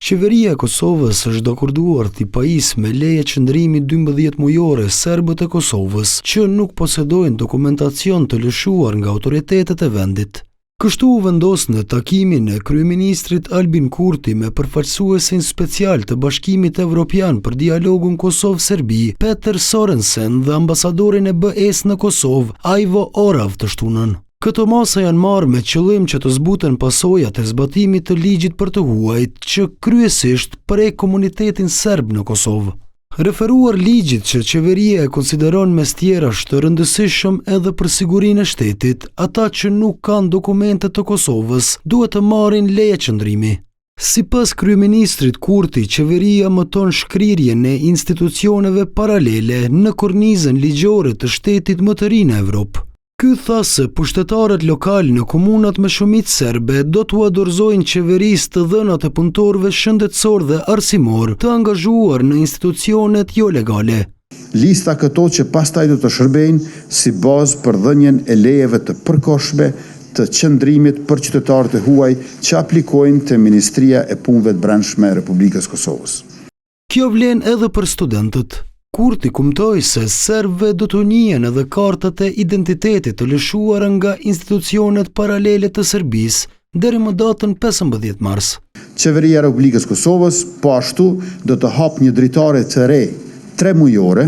Qeveria e Kosovës është dakorduar t'i pajisë me leje qëndrimi 12 mujore serbët e Kosovës që nuk posedojnë dokumentacion të lëshuar nga autoritetet e vendit. Kështu u vendos në takimin e kryeministrit Albin Kurti me përfaqësuesin special të Bashkimit Evropian për dialogun Kosovë-Serbi, Peter Sorensen dhe ambasadorin e BE-s në Kosovë, Ivo Orav të shtunën. Këto masa janë marrë me qëllim që të zbuten pasojat e zbatimit të ligjit për të huajt që kryesisht prek komunitetin serb në Kosovë. Referuar ligjit që qeveria e konsideron mes tjerash të rëndësishëm edhe për sigurinë e shtetit, ata që nuk kanë dokumente të Kosovës duhet të marrin leje qëndrimi. Sipas kryeministrit Kurti, qeveria mëton shkrirjen e institucioneve paralele në kornizën ligjore të shtetit më të ri në Evropë. Ky tha se pushtetarët lokal në komunat me shumicë serbe do t'u dorëzojnë qeverisë të dhënat e punëtorëve shëndetësor dhe arsimor të angazhuar në institucionet jo legale. Lista këto që pastaj do të shërbejnë si bazë për dhënien e lejeve të përkohshme të qëndrimit për qytetarët e huaj që aplikojnë te Ministria e Punëve të Brendshme e Republikës Kosovës. Kjo vlen edhe për studentët. Kurti kumtoi se serbëve do të njihen edhe kartat e identitetit të lëshuara nga institucionet paralele të Serbisë deri më datën 15 mars. Qeveria e Republikës Kosovës po ashtu do të hapë një dritare të re 3 mujore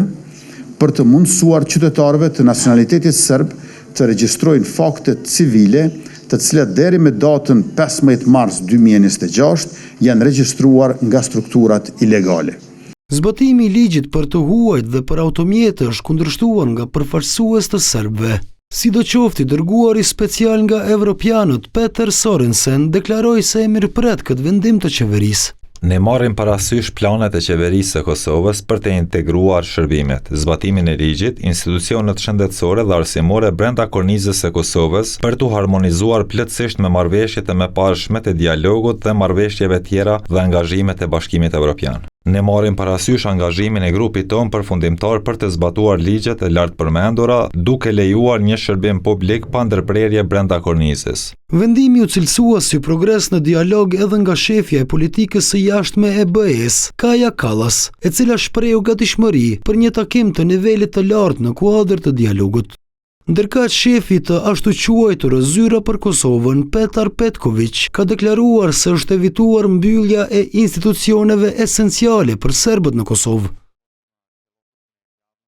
për të mundësuar qytetarëve të nacionalitetit serb të regjistrojnë fakte civile, të cilat deri me datën 15 mars 2026 janë regjistruar nga strukturat ilegale. Zbatimi i ligjit për të huajt dhe për automjete është kundërshtuar nga përfaqësues të serbëve. Sidoqoftë i dërguari special nga evropianët Peter Sorensen deklaroi se e mirëpret këtë vendim të qeverisë. Ne marrim parasysh planet e qeverisë së Kosovës për të integruar shërbimet, zbatimin e ligjit, institucionet shëndetësore dhe arsimore brenda kornizës së Kosovës për të harmonizuar plotësisht me marrëveshjet e mëparshme të dialogut dhe marrëveshjeve tjera dhe angazhimet e Bashkimit Evropian. Ne marrim parasysh angazhimin e grupit ton përfundimtar për të zbatuar ligjet e lartë përmendura, duke lejuar një shërbim publik pa ndërprerje brenda kornizës. Vendimi u cilësua si progres në dialog edhe nga shefja e politikës së jashtme e BE-s, Kaja Kallas, e cila shprehu gatishmëri për një takim të nivelit të lartë në kuadër të dialogut. Ndërkaq shefi të ashtu quajtur Zyra për Kosovën, Petar Petković, ka deklaruar se është evituar mbyllja e institucioneve esenciale për serbët në Kosovë.